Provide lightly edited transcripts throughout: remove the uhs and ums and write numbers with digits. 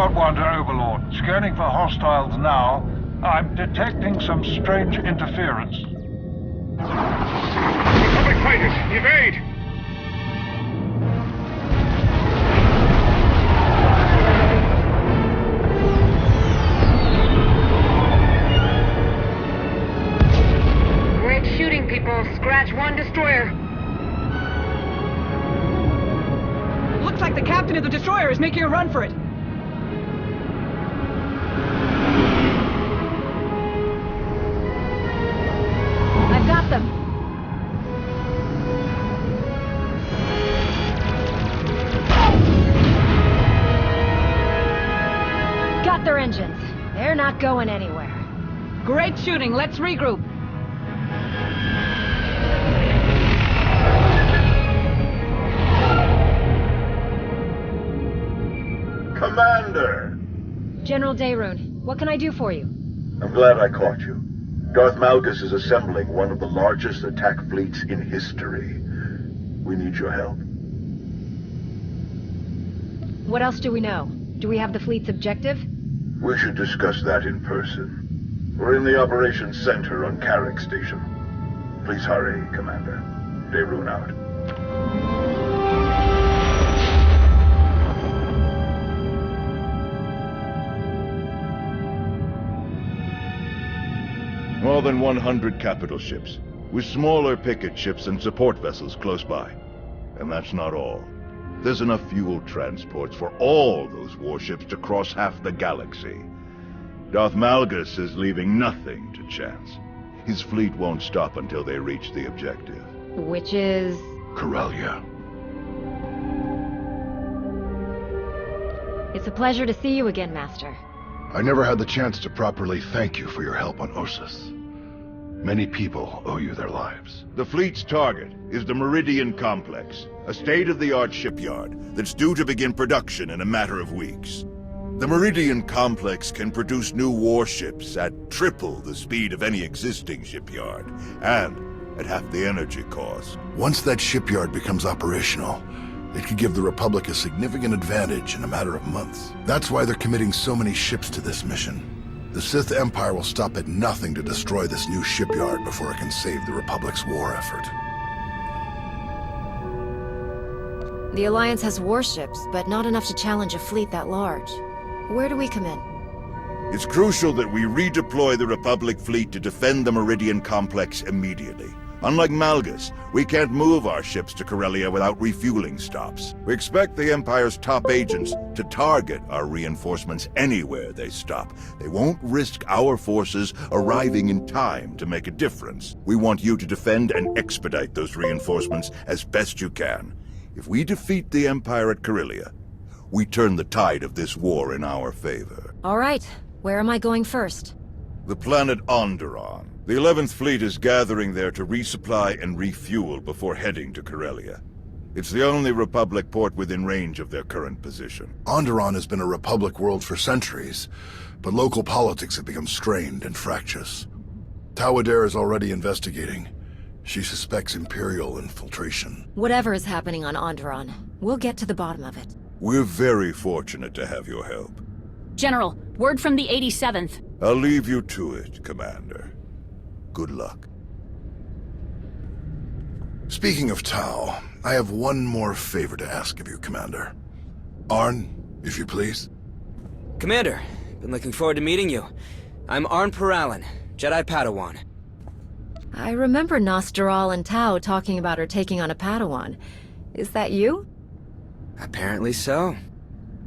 got one to Overlord. Scanning for hostiles now. I'm detecting some strange interference. Republic fighters, evade! Great shooting, people. Scratch one destroyer. Looks like the captain of the destroyer is making a run for it. I've got them. Got their engines. They're not going anywhere. Great shooting. Let's regroup. Commander! General Daerun, what can I do for you? I'm glad I caught you. Darth Malgus is assembling one of the largest attack fleets in history. We need your help. What else do we know? Do we have the fleet's objective? We should discuss that in person. We're in the operations center on Carrick Station. Please hurry, Commander. Daerun out. More than 100 capital ships, with smaller picket ships and support vessels close by. And that's not all. There's enough fuel transports for all those warships to cross half the galaxy. Darth Malgus is leaving nothing to chance. His fleet won't stop until they reach the objective. Which is... Corellia. It's a pleasure to see you again, Master. I never had the chance to properly thank you for your help on Ossus. Many people owe you their lives. The fleet's target is the Meridian Complex, a state-of-the-art shipyard that's due to begin production in a matter of weeks. The Meridian Complex can produce new warships at triple the speed of any existing shipyard, and at half the energy cost. Once that shipyard becomes operational, it could give the Republic a significant advantage in a matter of months. That's why they're committing so many ships to this mission. The Sith Empire will stop at nothing to destroy this new shipyard before it can save the Republic's war effort. The Alliance has warships, but not enough to challenge a fleet that large. Where do we come in? It's crucial that we redeploy the Republic fleet to defend the Meridian Complex immediately. Unlike Malgus, we can't move our ships to Corellia without refueling stops. We expect the Empire's top agents to target our reinforcements anywhere they stop. They won't risk our forces arriving in time to make a difference. We want you to defend and expedite those reinforcements as best you can. If we defeat the Empire at Corellia, we turn the tide of this war in our favor. All right. Where am I going first? The planet Onderon. The 11th Fleet is gathering there to resupply and refuel before heading to Corellia. It's the only Republic port within range of their current position. Onderon has been a Republic world for centuries, but local politics have become strained and fractious. Tawader is already investigating. She suspects Imperial infiltration. Whatever is happening on Onderon, we'll get to the bottom of it. We're very fortunate to have your help. General, word from the 87th. I'll leave you to it, Commander. Good luck. Speaking of Tau, I have one more favor to ask of you, Commander. Arn, if you please. Commander, been looking forward to meeting you. I'm Arn Padawan, Jedi Padawan. I remember Nosteral and Tau talking about her taking on a Padawan. Is that you? Apparently so.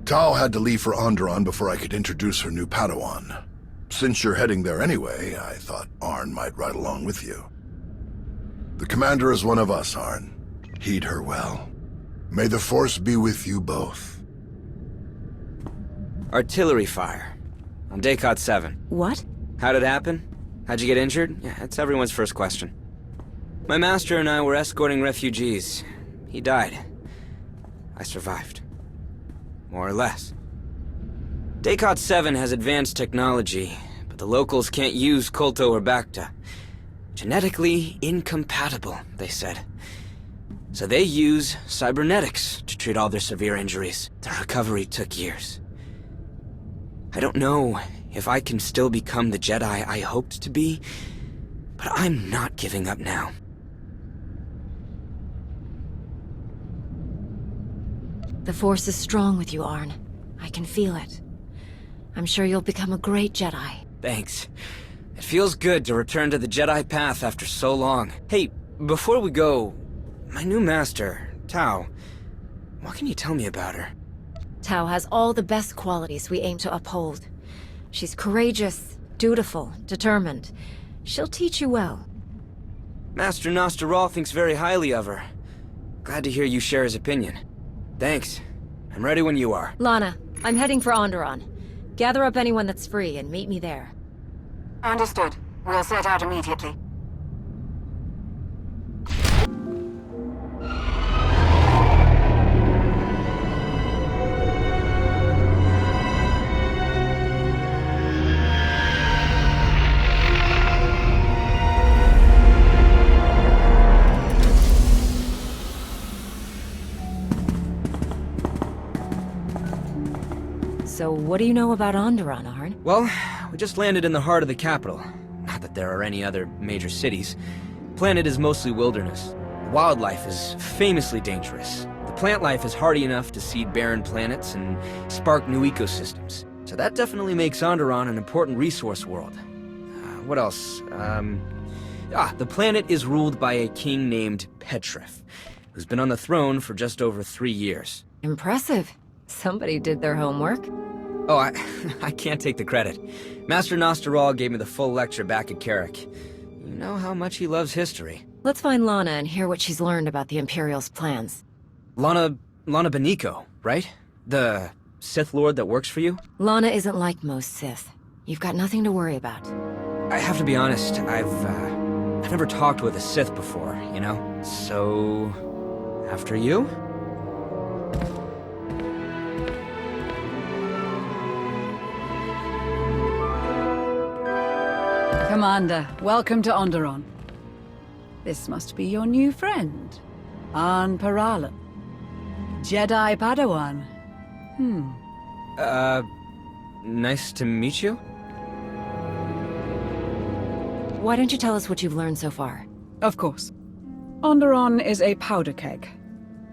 Tau had to leave for Onderon before I could introduce her new Padawan. Since you're heading there anyway, I thought Arn might ride along with you. The Commander is one of us, Arn. Heed her well. May the Force be with you both. Artillery fire. On Descartes 7. What? How'd it happen? How'd you get injured? Yeah, that's everyone's first question. My master and I were escorting refugees. He died. I survived. More or less. Descartes 7 has advanced technology, but the locals can't use Kolto or Bacta. Genetically incompatible, they said. So they use cybernetics to treat all their severe injuries. The recovery took years. I don't know if I can still become the Jedi I hoped to be, but I'm not giving up now. The Force is strong with you, Arn. I can feel it. I'm sure you'll become a great Jedi. Thanks. It feels good to return to the Jedi path after so long. Hey, before we go, my new master, Tao, what can you tell me about her? Tao has all the best qualities we aim to uphold. She's courageous, dutiful, determined. She'll teach you well. Master Nostroral thinks very highly of her. Glad to hear you share his opinion. Thanks. I'm ready when you are. Lana, I'm heading for Onderon. Gather up anyone that's free and meet me there. Understood. We'll set out immediately. So what do you know about Onderon, Arn? Well, we just landed in the heart of the capital. Not that there are any other major cities. The planet is mostly wilderness. Wildlife is famously dangerous. The plant life is hardy enough to seed barren planets and spark new ecosystems. So that definitely makes Onderon an important resource world. What else? The planet is ruled by a king named Petrif, who's been on the throne for just over 3 years. Impressive. Somebody did their homework. Oh, I can't take the credit. Master Nostroral gave me the full lecture back at Carrick. You know how much he loves history. Let's find Lana and hear what she's learned about the Imperial's plans. Lana Beniko, right? The Sith Lord that works for you? Lana isn't like most Sith. You've got nothing to worry about. I have to be honest, I've never talked with a Sith before, you know? So... after you? Commander, welcome to Onderon. This must be your new friend, Arn Paralan. Jedi Padawan. Nice to meet you? Why don't you tell us what you've learned so far? Of course. Onderon is a powder keg.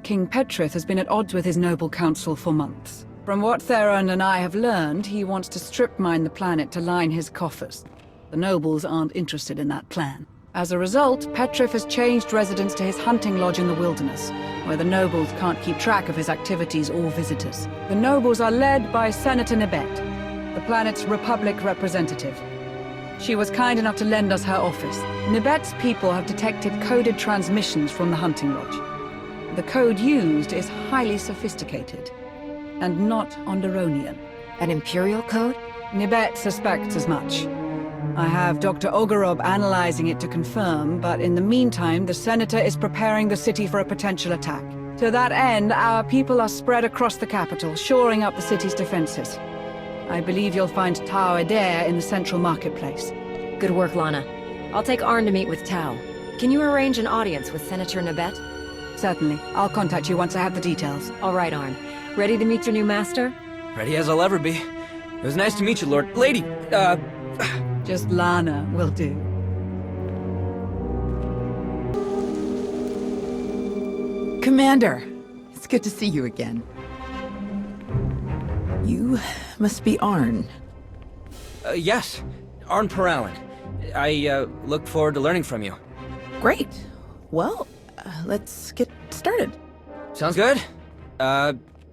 King Petrif has been at odds with his noble council for months. From what Theron and I have learned, he wants to strip mine the planet to line his coffers. The nobles aren't interested in that plan. As a result, Petrif has changed residence to his hunting lodge in the wilderness, where the nobles can't keep track of his activities or visitors. The nobles are led by Senator Nibet, the planet's Republic representative. She was kind enough to lend us her office. Nibet's people have detected coded transmissions from the hunting lodge. The code used is highly sophisticated, and not Onderonian. An Imperial code? Nibet suspects as much. I have Dr. Ogorob analyzing it to confirm, but in the meantime, the Senator is preparing the city for a potential attack. To that end, our people are spread across the capital, shoring up the city's defenses. I believe you'll find Tao Adair in the central marketplace. Good work, Lana. I'll take Arn to meet with Tao. Can you arrange an audience with Senator Nibet? Certainly. I'll contact you once I have the details. All right, Arn. Ready to meet your new master? Ready as I'll ever be. It was nice to meet you, Lord. Lady, Just Lana will do. Commander, it's good to see you again. You must be Arn. Yes. Arn Paralan. I look forward to learning from you. Great. Well, let's get started. Sounds good.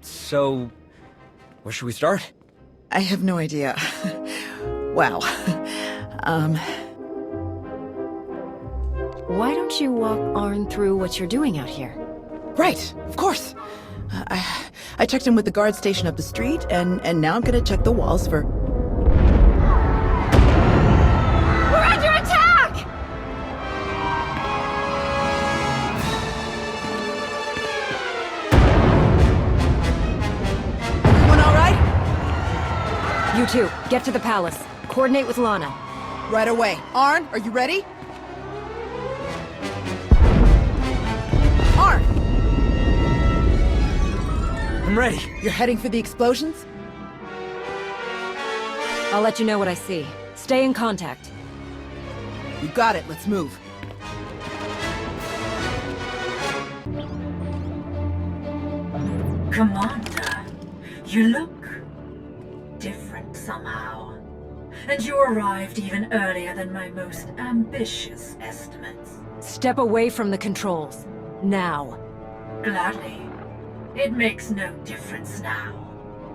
So... where should we start? I have no idea. Wow. Why don't you walk Arn through what you're doing out here? Right, of course. I checked in with the guard station up the street, and now I'm gonna check the walls for... We're under attack! Everyone all right? You two, get to the palace. Coordinate with Lana. Right away. Arn, are you ready? Arn! I'm ready. You're heading for the explosions? I'll let you know what I see. Stay in contact. You got it, let's move. Commander, you look different somehow. And you arrived even earlier than my most ambitious estimates. Step away from the controls. Now. Gladly. It makes no difference now.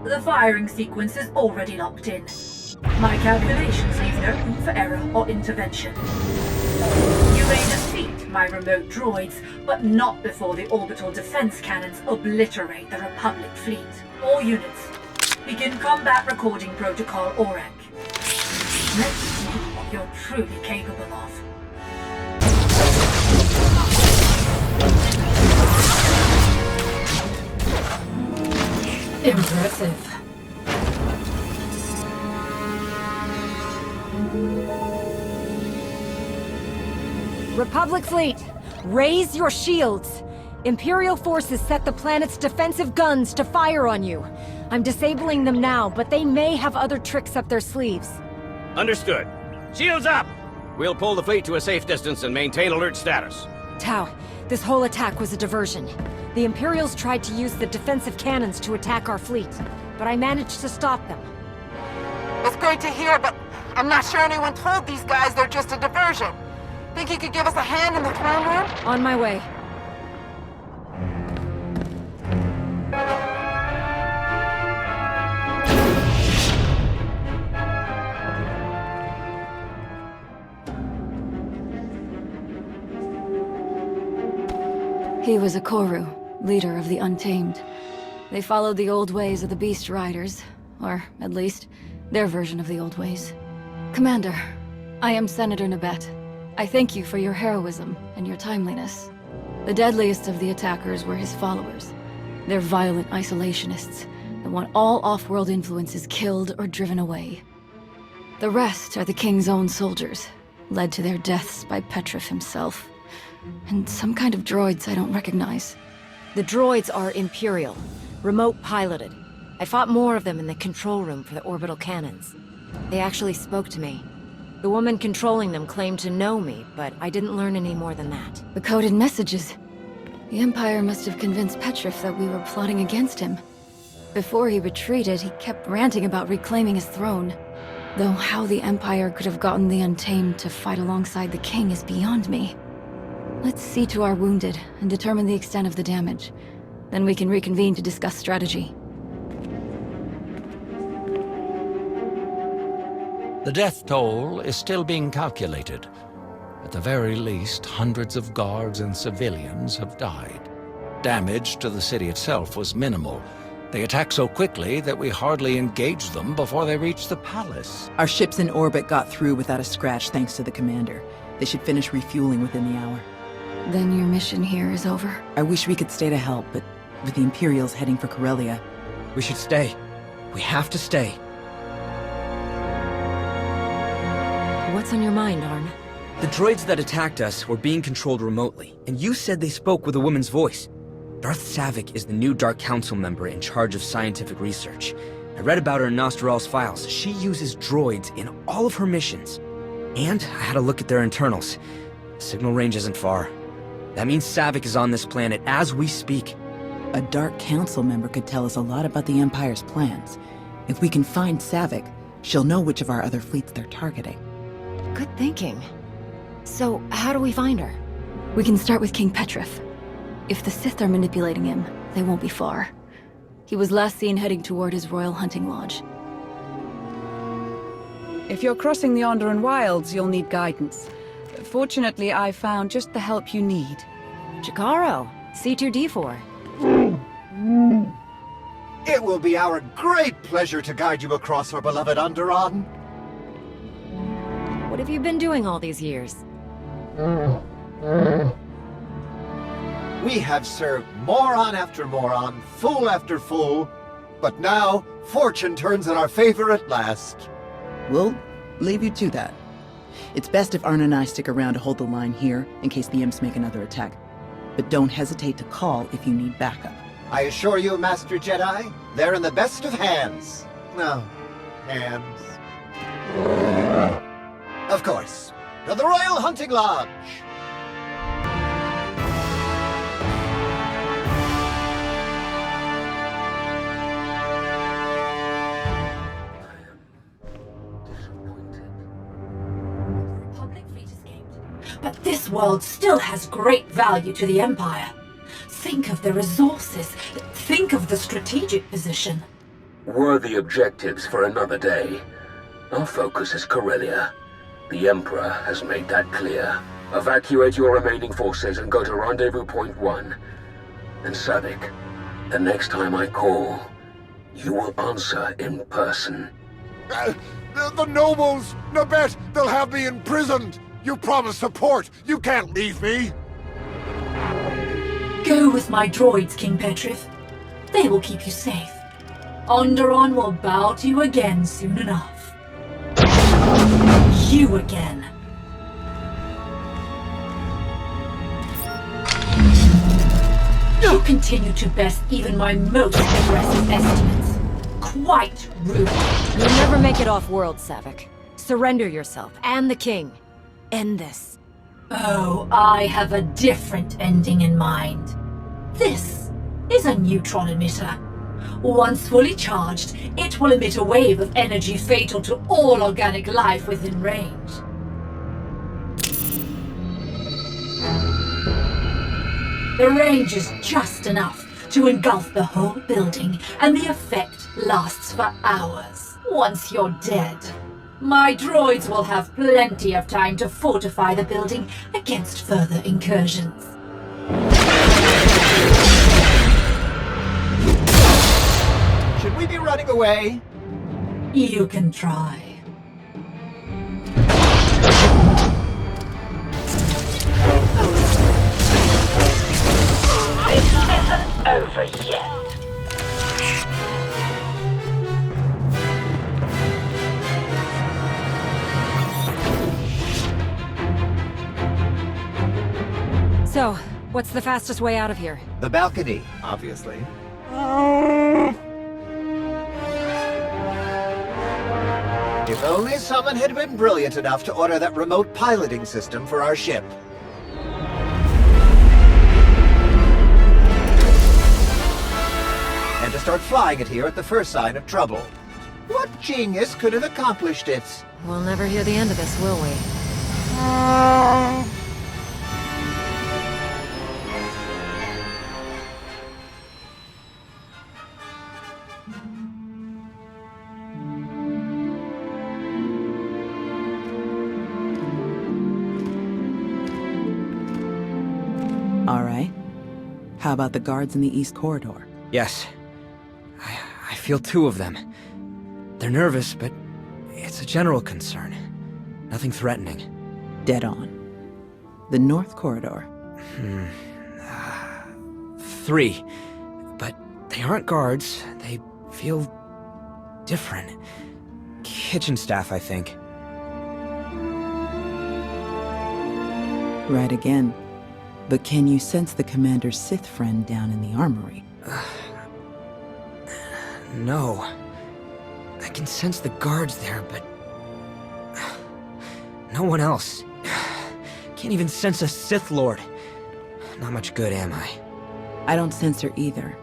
The firing sequence is already locked in. My calculations leave no room for error or intervention. You may defeat my remote droids, but not before the orbital defense cannons obliterate the Republic fleet. All units, begin combat recording protocol ORAC. Let's see what you're truly capable of. Impressive. Republic fleet, raise your shields. Imperial forces set the planet's defensive guns to fire on you. I'm disabling them now, but they may have other tricks up their sleeves. Understood. Shields up! We'll pull the fleet to a safe distance and maintain alert status. Tau, this whole attack was a diversion. The Imperials tried to use the defensive cannons to attack our fleet, but I managed to stop them. It's great to hear, but I'm not sure anyone told these guys they're just a diversion. Think you could give us a hand in the throne room? On my way. He was a Koru, leader of the Untamed. They followed the old ways of the Beast Riders, or at least, their version of the old ways. Commander, I am Senator Nabet. I thank you for your heroism and your timeliness. The deadliest of the attackers were his followers. They're violent isolationists that want all off-world influences killed or driven away. The rest are the King's own soldiers, led to their deaths by Petrif himself. And some kind of droids I don't recognize. The droids are Imperial, remote piloted. I fought more of them in the control room for the orbital cannons. They actually spoke to me. The woman controlling them claimed to know me, but I didn't learn any more than that. The coded messages. The Empire must have convinced Petrif that we were plotting against him. Before he retreated, he kept ranting about reclaiming his throne. Though how the Empire could have gotten the Untamed to fight alongside the King is beyond me. Let's see to our wounded and determine the extent of the damage. Then we can reconvene to discuss strategy. The death toll is still being calculated. At the very least, hundreds of guards and civilians have died. Damage to the city itself was minimal. They attacked so quickly that we hardly engaged them before they reached the palace. Our ships in orbit got through without a scratch thanks to the commander. They should finish refueling within the hour. Then your mission here is over? I wish we could stay to help, but with the Imperials heading for Corellia... We should stay. We have to stay. What's on your mind, Arn? The droids that attacked us were being controlled remotely, and you said they spoke with a woman's voice. Darth Savik is the new Dark Council member in charge of scientific research. I read about her in Nostral's files. She uses droids in all of her missions. And I had a look at their internals. Signal range isn't far. That means Savik is on this planet as we speak. A Dark Council member could tell us a lot about the Empire's plans. If we can find Savik, she'll know which of our other fleets they're targeting. Good thinking. So, how do we find her? We can start with King Petrif. If the Sith are manipulating him, they won't be far. He was last seen heading toward his royal hunting lodge. If you're crossing the Onderon wilds, you'll need guidance. Fortunately, I found just the help you need. Chikaro, C2D4. It will be our great pleasure to guide you across our beloved Onderon. What have you been doing all these years? We have served moron after moron, fool after fool, but now fortune turns in our favor at last. We'll leave you to that. It's best if Arn and I stick around to hold the line here in case the Imps make another attack. But don't hesitate to call if you need backup. I assure you, Master Jedi, they're in the best of hands. No, hands. Of course. To the Royal Hunting Lodge! But this world still has great value to the Empire. Think of the resources. Think of the strategic position. Worthy objectives for another day. Our focus is Corellia. The Emperor has made that clear. Evacuate your remaining forces and go to Rendezvous Point 1. And Savik, the next time I call, you will answer in person. The nobles! Nabet, they'll have me imprisoned! You promised support! You can't leave me! Go with my droids, King Petrith. They will keep you safe. Onderon will bow to you again soon enough. You again. You continue to best even my most aggressive estimates. Quite rude. You'll never make it off-world, Savik. Surrender yourself, and the king. End this. Oh, I have a different ending in mind. This is a neutron emitter. Once fully charged, it will emit a wave of energy fatal to all organic life within range. The range is just enough to engulf the whole building, and the effect lasts for hours. Once you're dead, my droids will have plenty of time to fortify the building against further incursions. Should we be running away? You can try. This isn't over yet. So, what's the fastest way out of here? The balcony, obviously. If only someone had been brilliant enough to order that remote piloting system for our ship. And to start flying it here at the first sign of trouble. What genius could have accomplished it? We'll never hear the end of this, will we? All right. How about the guards in the East Corridor? Yes. I feel two of them. They're nervous, but it's a general concern. Nothing threatening. Dead on. The North Corridor? 3. But they aren't guards. They feel different. Kitchen staff, I think. Right again. But can you sense the Commander's Sith friend down in the armory? No. I can sense the guards there, but no one else. Can't even sense a Sith Lord. Not much good, am I? I don't sense her either.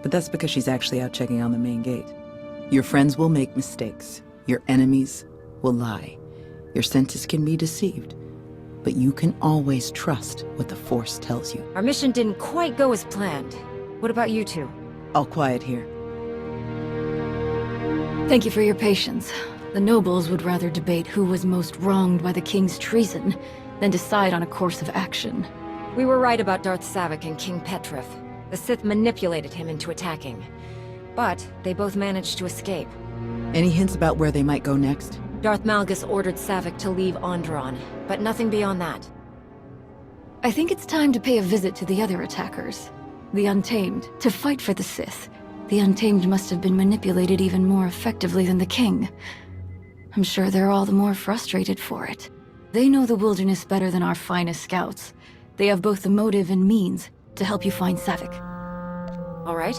But that's because she's actually out checking on the main gate. Your friends will make mistakes. Your enemies will lie. Your senses can be deceived. But you can always trust what the Force tells you. Our mission didn't quite go as planned. What about you two? All quiet here. Thank you for your patience. The nobles would rather debate who was most wronged by the king's treason than decide on a course of action. We were right about Darth Savik and King Petrith. The Sith manipulated him into attacking. But they both managed to escape. Any hints about where they might go next? Darth Malgus ordered Savik to leave Onderon, but nothing beyond that. I think it's time to pay a visit to the other attackers. The Untamed, to fight for the Sith. The Untamed must have been manipulated even more effectively than the King. I'm sure they're all the more frustrated for it. They know the wilderness better than our finest scouts. They have both the motive and means to help you find Savik. All right.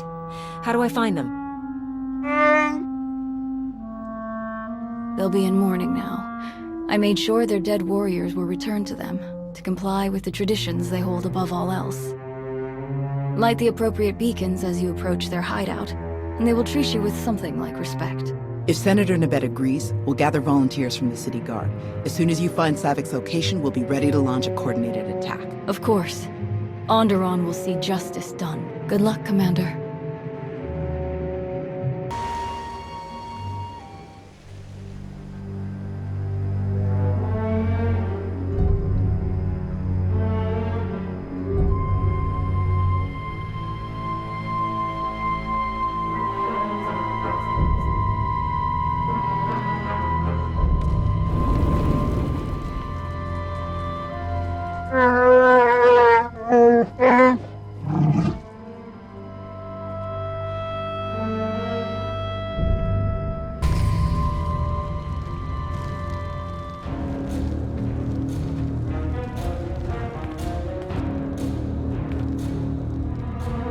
How do I find them? They'll be in mourning now. I made sure their dead warriors were returned to them, to comply with the traditions they hold above all else. Light the appropriate beacons as you approach their hideout, and they will treat you with something like respect. If Senator Nabet agrees, we'll gather volunteers from the city guard. As soon as you find Savik's location, we'll be ready to launch a coordinated attack. Of course. Onderon will see justice done. Good luck, Commander.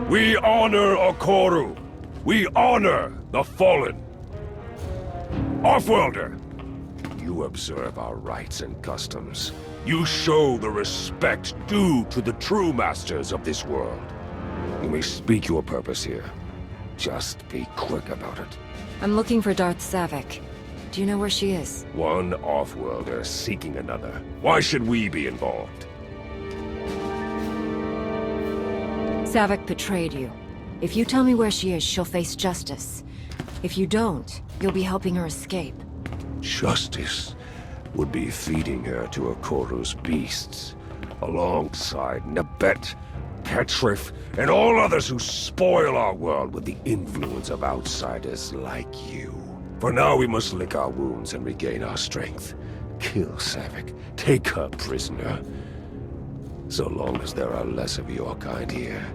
We honor Okoru. We honor the fallen. Offworlder, you observe our rites and customs. You show the respect due to the true masters of this world. When we speak your purpose here, just be quick about it. I'm looking for Darth Savik. Do you know where she is? One offworlder seeking another. Why should we be involved? Savik betrayed you. If you tell me where she is, she'll face justice. If you don't, you'll be helping her escape. Justice would be feeding her to Okoru's beasts, alongside Nabet, Petrif, and all others who spoil our world with the influence of outsiders like you. For now, we must lick our wounds and regain our strength. Kill Savik, take her prisoner. So long as there are less of your kind here,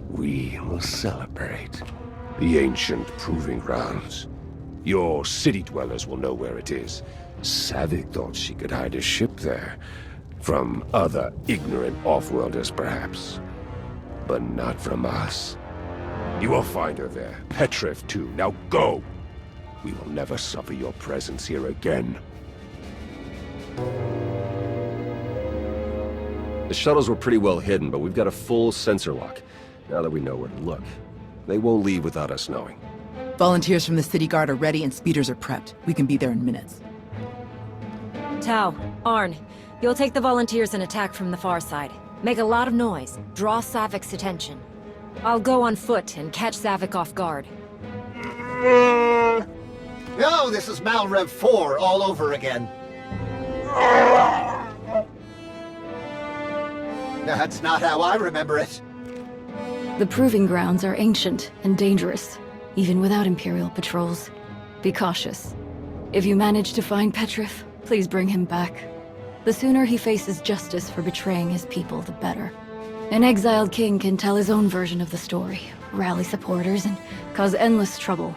we will celebrate. The ancient proving grounds. Your city dwellers will know where it is. Savik thought she could hide a ship there. From other ignorant offworlders, perhaps. But not from us. You will find her there. Petrif, too. Now go! We will never suffer your presence here again. The shuttles were pretty well hidden, but we've got a full sensor lock. Now that we know where to look, they won't leave without us knowing. Volunteers from the city guard are ready and speeders are prepped. We can be there in minutes. Tau, Arn, you'll take the volunteers and attack from the far side. Make a lot of noise. Draw Savik's attention. I'll go on foot and catch Savik off guard. No, this is Malrev 4 all over again. That's not how I remember it. The proving grounds are ancient and dangerous, even without Imperial patrols. Be cautious. If you manage to find Petrif, please bring him back. The sooner he faces justice for betraying his people, the better. An exiled king can tell his own version of the story, rally supporters, and cause endless trouble.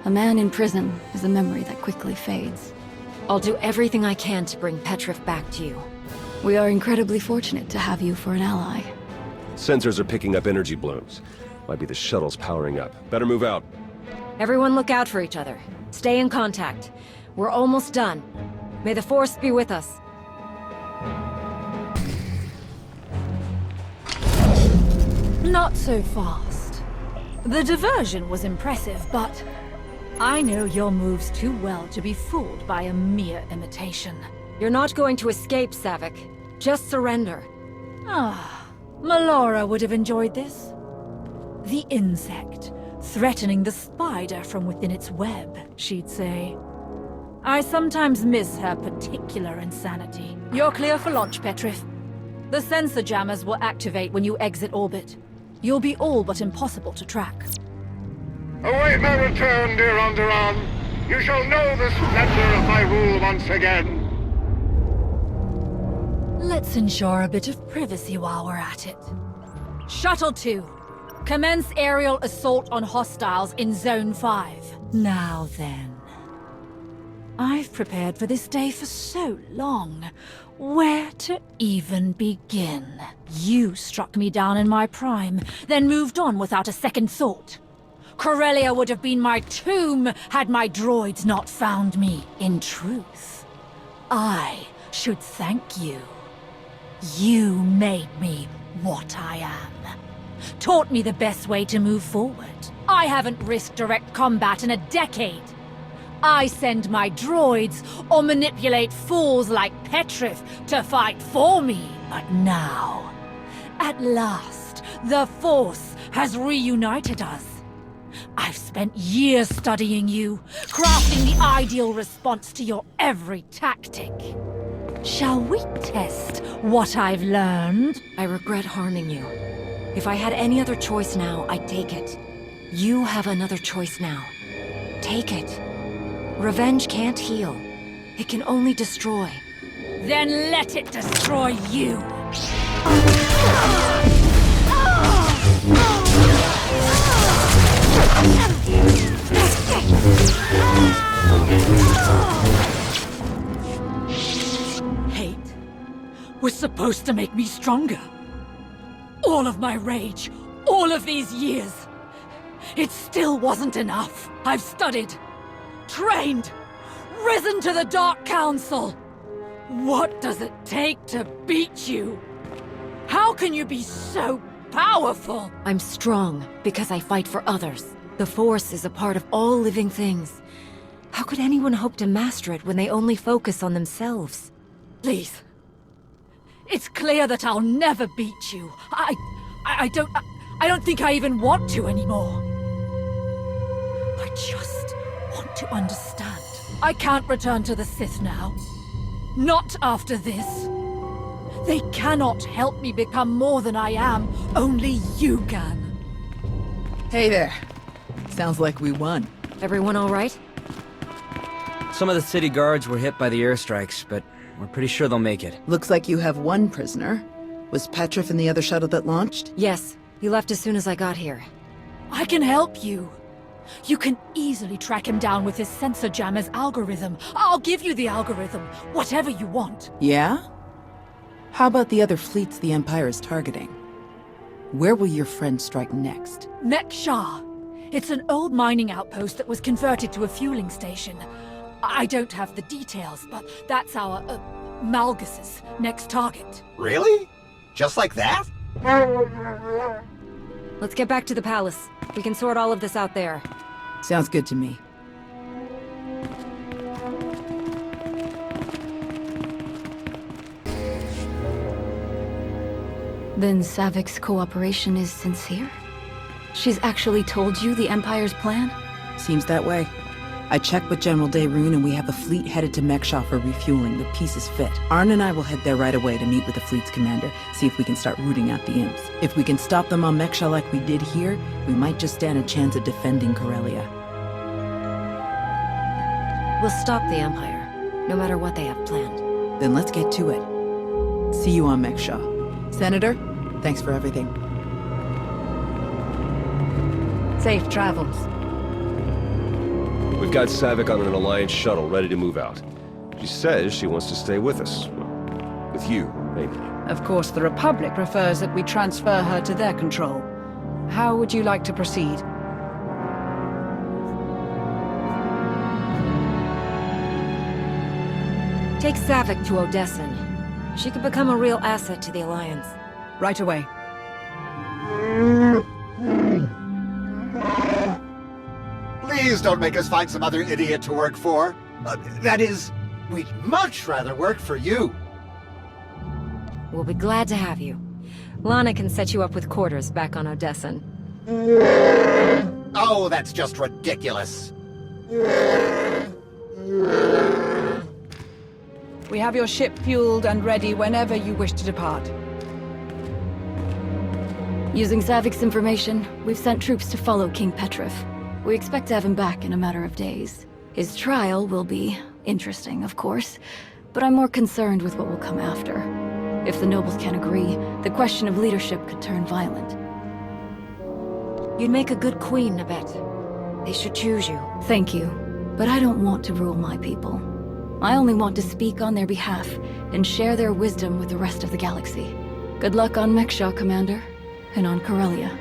A man in prison is a memory that quickly fades. I'll do everything I can to bring Petrif back to you. We are incredibly fortunate to have you for an ally. Sensors are picking up energy blooms. Might be the shuttles powering up. Better move out. Everyone look out for each other. Stay in contact. We're almost done. May the Force be with us. Not so fast. The diversion was impressive, but I know your moves too well to be fooled by a mere imitation. You're not going to escape, Savik. Just surrender. Ah, Melora would have enjoyed this. The insect, threatening the spider from within its web, she'd say. I sometimes miss her particular insanity. You're clear for launch, Petrif. The sensor jammers will activate when you exit orbit. You'll be all but impossible to track. Await my return, dear Onderon. You shall know the splendor of my rule once again. Let's ensure a bit of privacy while we're at it. Shuttle 2, commence aerial assault on hostiles in Zone 5. Now then. I've prepared for this day for so long. Where to even begin? You struck me down in my prime, then moved on without a second thought. Corellia would have been my tomb had my droids not found me. In truth, I should thank you. You made me what I am. Taught me the best way to move forward. I haven't risked direct combat in a decade. I send my droids or manipulate fools like Petrif to fight for me. But now, at last, the Force has reunited us. I've spent years studying you, crafting the ideal response to your every tactic. Shall we test what I've learned? I regret harming you. If I had any other choice now, I'd take it. You have another choice now. Take it. Revenge can't heal. It can only destroy. Then let it destroy you! Hate was supposed to make me stronger. All of my rage, all of these years. It still wasn't enough. I've studied, trained, risen to the Dark Council. What does it take to beat you? How can you be so powerful? I'm strong because I fight for others. The Force is a part of all living things. How could anyone hope to master it when they only focus on themselves? Please. It's clear that I'll never beat you. I don't think I even want to anymore. I just want to understand. I can't return to the Sith now. Not after this. They cannot help me become more than I am. Only you can. Hey there. Sounds like we won. Everyone all right? Some of the city guards were hit by the airstrikes, but we're pretty sure they'll make it. Looks like you have one prisoner. Was Petrif in the other shuttle that launched? Yes. He left as soon as I got here. I can help you. You can easily track him down with his sensor jammer's algorithm. I'll give you the algorithm, whatever you want. Yeah? How about the other fleets the Empire is targeting? Where will your friend strike next? Mek-Sha. It's an old mining outpost that was converted to a fueling station. I don't have the details, but that's our, Malgus's next target. Really? Just like that? Let's get back to the palace. We can sort all of this out there. Sounds good to me. Then Savik's cooperation is sincere? She's actually told you the Empire's plan? Seems that way. I checked with General Daeroon and we have a fleet headed to Mek-Sha for refueling. The pieces fit. Arn and I will head there right away to meet with the fleet's commander, see if we can start rooting out the imps. If we can stop them on Mek-Sha like we did here, we might just stand a chance at defending Corellia. We'll stop the Empire, no matter what they have planned. Then let's get to it. See you on Mek-Sha. Senator, thanks for everything. Safe travels. We've got Savik on an Alliance shuttle ready to move out. She says she wants to stay with us. Well, with you, mainly. Of course, the Republic prefers that we transfer her to their control. How would you like to proceed? Take Savik to Odessen. She could become a real asset to the Alliance. Right away. Please don't make us find some other idiot to work for. That is, we'd much rather work for you. We'll be glad to have you. Lana can set you up with quarters back on Odessen. Oh, that's just ridiculous. We have your ship fueled and ready whenever you wish to depart. Using Savik's information, we've sent troops to follow King Petrif. We expect to have him back in a matter of days. His trial will be interesting, of course, but I'm more concerned with what will come after. If the nobles can't agree, the question of leadership could turn violent. You'd make a good queen, Nabet. They should choose you. Thank you, but I don't want to rule my people. I only want to speak on their behalf and share their wisdom with the rest of the galaxy. Good luck on Mek-Sha, Commander, and on Corellia.